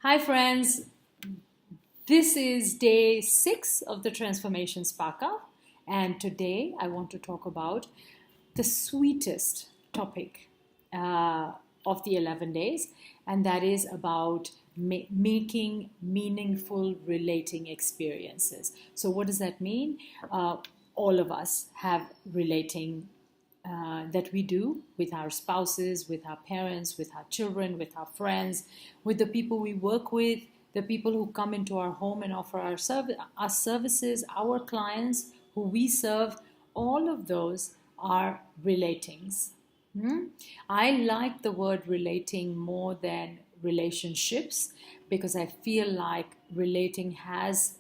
Hi, friends. This is day 6 of the Transformation SparkOff, and today I want to talk about the sweetest topic of the 11 days, and that is about making meaningful relating experiences. So, what does that mean? All of us have relating that we do with our spouses, with our parents, with our children, with our friends, with the people we work with, the people who come into our home and offer our services, our clients who we serve. All of those are relatings. I like the word relating more than relationships because I feel like relating has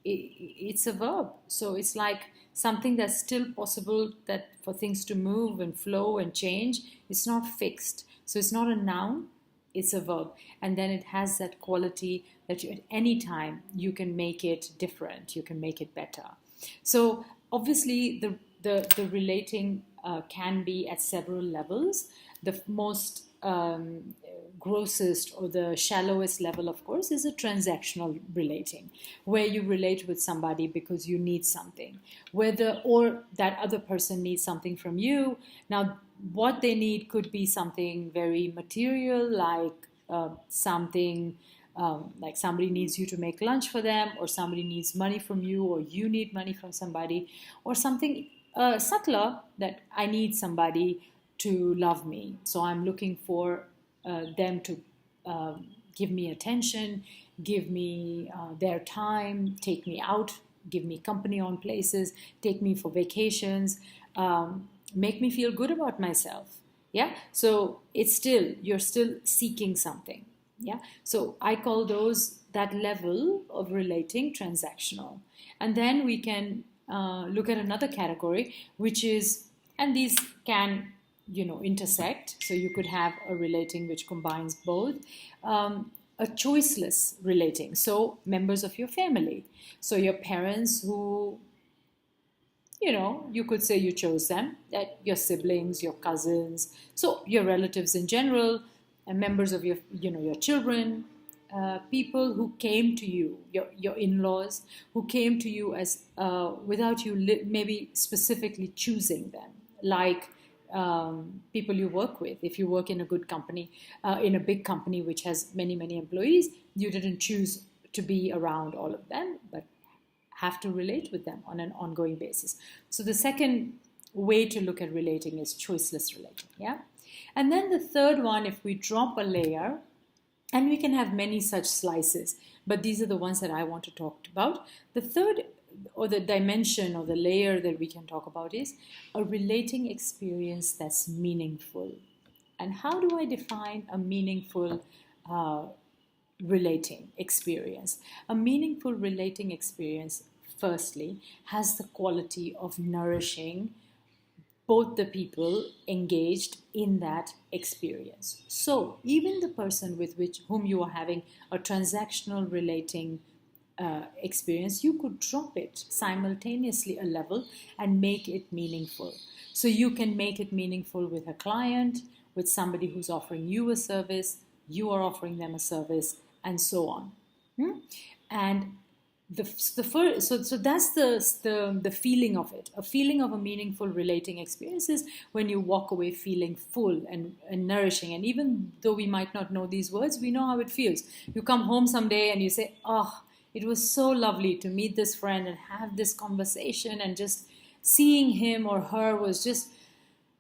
it's a verb. So it's like something that's still possible, that for things to move and flow and change. It's not fixed. So it's not a noun, it's a verb. And then it has that quality that at any time you can make it different, you can make it better. So obviously the relating can be at several levels. The most grossest or the shallowest level, of course, is a transactional relating, where you relate with somebody because you need something, whether or that other person needs something from you. Now, what they need could be something very material, like something like somebody needs you to make lunch for them, or somebody needs money from you, or you need money from somebody, or something subtler, that I need somebody to love me. So I'm looking for them to give me attention, give me their time, take me out, give me company on places, take me for vacations, make me feel good about myself. Yeah. So you're still seeking something. Yeah. So I call that level of relating transactional. And then we can look at another category, which is, and these can intersect. So you could have a relating which combines both. A choiceless relating, so members of your family, so your parents who you could say you chose them, that your siblings, your cousins, so your relatives in general, and members of your children, people who came to you, your in-laws, who came to you as without you maybe specifically choosing them, like people you work with. If you work in a good company, in a big company which has many employees, you didn't choose to be around all of them, but have to relate with them on an ongoing basis. So the second way to look at relating is choiceless relating. Yeah. And then the third one, if we drop a layer, and we can have many such slices, but these are the ones that I want to talk about. The third, or the dimension or the layer that we can talk about, is a relating experience that's meaningful. And how do I define a meaningful relating experience? A meaningful relating experience, firstly, has the quality of nourishing both the people engaged in that experience. So even the person with whom you are having a transactional relating experience, you could drop it simultaneously a level and make it meaningful. So you can make it meaningful with a client, with somebody who's offering you a service, you are offering them a service, and so on. And the first, so that's the feeling of it. A feeling of a meaningful relating experience is when you walk away feeling full and nourishing. And even though we might not know these words, we know how it feels. You come home someday and you say, oh, it was so lovely to meet this friend and have this conversation, and just seeing him or her was just,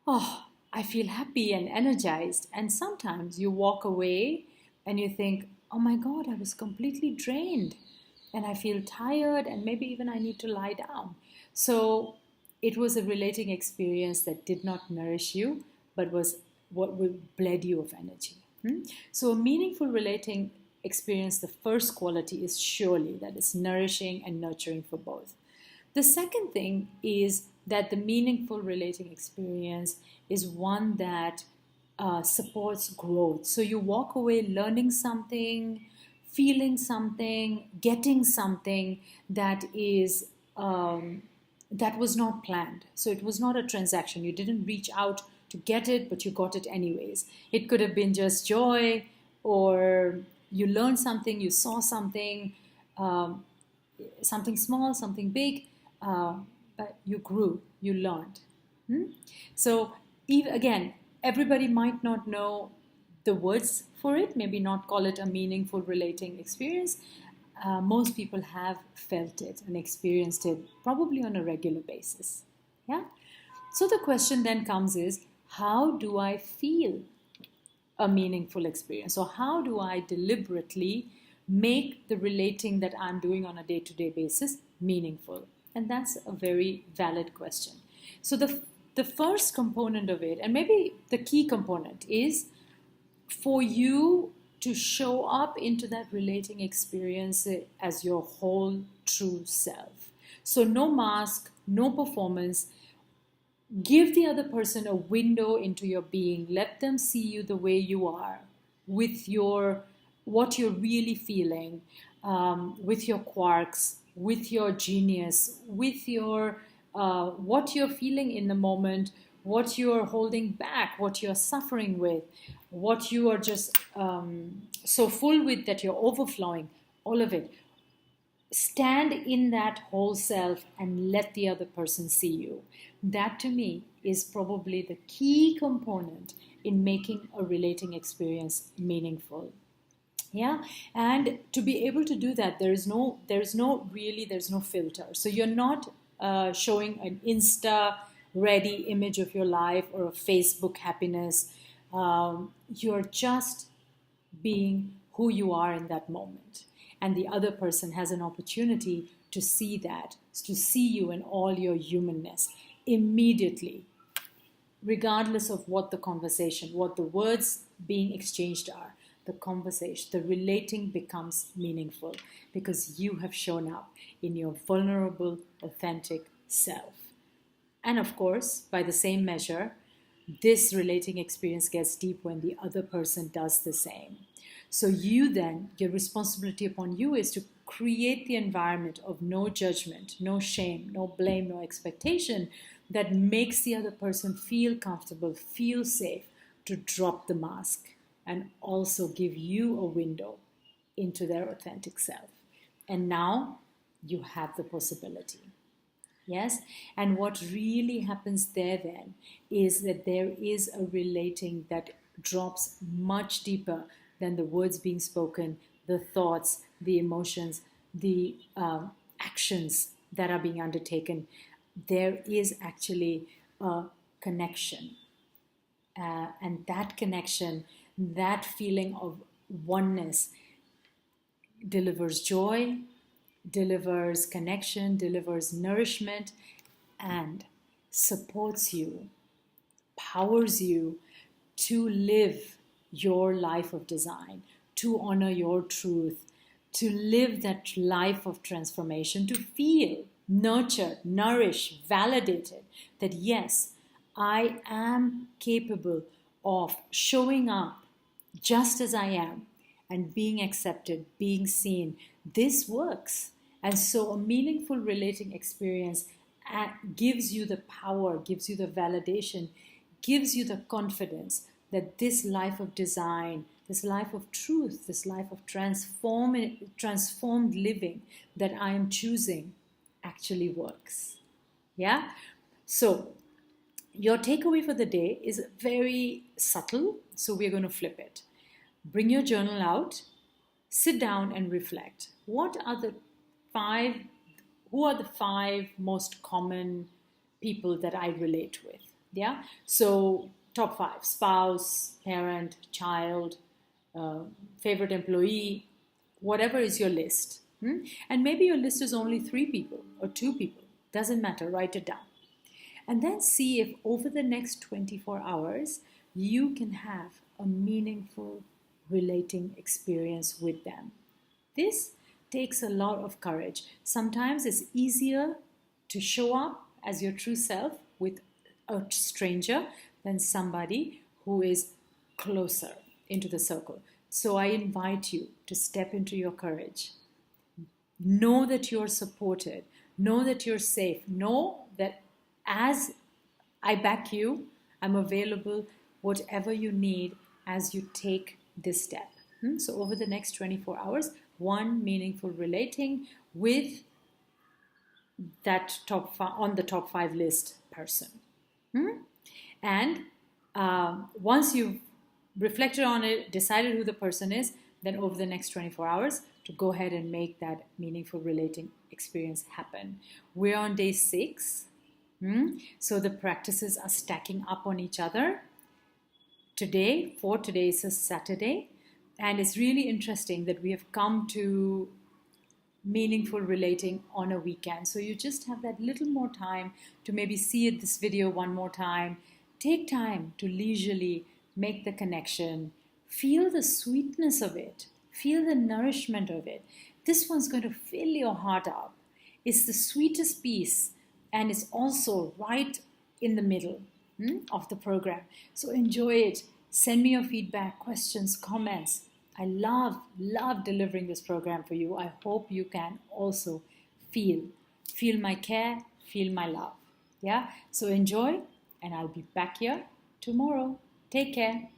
oh, I feel happy and energized. And sometimes you walk away and you think, oh my God, I was completely drained and I feel tired, and maybe even I need to lie down. So it was a relating experience that did not nourish you, but was what bled you of energy. So a meaningful relating experience, the first quality is surely that it's nourishing and nurturing for both. The second thing is that the meaningful relating experience is one that supports growth. So you walk away learning something, feeling something, getting something that is that was not planned. So it was not a transaction. You didn't reach out to get it, but you got it anyways. It could have been just joy, or You learned something, you saw something, um, something small, something big, but you grew, you learned. Hmm? So, again, everybody might not know the words for it, maybe not call it a meaningful relating experience. Most people have felt it and experienced it probably on a regular basis. Yeah. So the question then comes is, how do I feel a meaningful experience? So how do I deliberately make the relating that I'm doing on a day-to-day basis meaningful? And that's a very valid question. So the first component of it, and maybe the key component, is for you to show up into that relating experience as your whole true self. So no mask, no performance. Give the other person a window into your being. Let them see you the way you are, with your what you're really feeling, with your quirks, with your genius, with your what you're feeling in the moment, what you're holding back, what you're suffering with, what you are just so full with that you're overflowing. All of it. Stand in that whole self and let the other person see you. That to me is probably the key component in making a relating experience meaningful. Yeah. And to be able to do that, there's no filter. So you're not showing an Insta ready image of your life or a Facebook happiness. You're just being who you are in that moment. And the other person has an opportunity to see that, to see you in all your humanness immediately, regardless of what the conversation, what the words being exchanged are. The conversation, the relating becomes meaningful because you have shown up in your vulnerable, authentic self. And of course, by the same measure, this relating experience gets deep when the other person does the same. So you then, your responsibility upon you is to create the environment of no judgment, no shame, no blame, no expectation that makes the other person feel comfortable, feel safe to drop the mask and also give you a window into their authentic self. And now you have the possibility. Yes, and what really happens there then is that there is a relating that drops much deeper than the words being spoken, the thoughts, the emotions, the actions that are being undertaken. There is actually a connection. And that connection, that feeling of oneness delivers joy, delivers connection, delivers nourishment, and supports you, powers you to live your life of design, to honor your truth, to live that life of transformation, to feel nurtured, nourished, validated that yes, I am capable of showing up just as I am and being accepted, being seen. This works. And so a meaningful relating experience gives you the power, gives you the validation, gives you the confidence that this life of design, this life of truth, this life of transformed living that I am choosing actually works. Yeah? So your takeaway for the day is very subtle, so we're going to flip it. Bring your journal out, sit down and reflect. Who are the five most common people that I relate with? Yeah. So top five: spouse, parent, child, favorite employee, whatever is your list. And maybe your list is only 3 people or 2 people. Doesn't matter. Write it down. And then see if over the next 24 hours you can have a meaningful relating experience with them. This takes a lot of courage. Sometimes it's easier to show up as your true self with a stranger than somebody who is closer into the circle. So I invite you to step into your courage. Know that you're supported. Know that you're safe. Know that as I back you, I'm available, whatever you need as you take this step. So over the next 24 hours, one meaningful relating with that on the top 5 list person. And once you've reflected on it, decided who the person is, then over the next 24 hours to go ahead and make that meaningful relating experience happen. We're on day 6. So the practices are stacking up on each other. Today is a Saturday, and it's really interesting that we have come to meaningful relating on a weekend. So you just have that little more time to maybe see this video one more time. Take time to leisurely make the connection. Feel the sweetness of it. Feel the nourishment of it. This one's going to fill your heart up. It's the sweetest piece, and it's also right in the middle of the program. So enjoy it. Send me your feedback, questions, comments. I love delivering this program for you. I hope you can also feel my care, feel my love. Yeah. So enjoy, and I'll be back here tomorrow. Take care.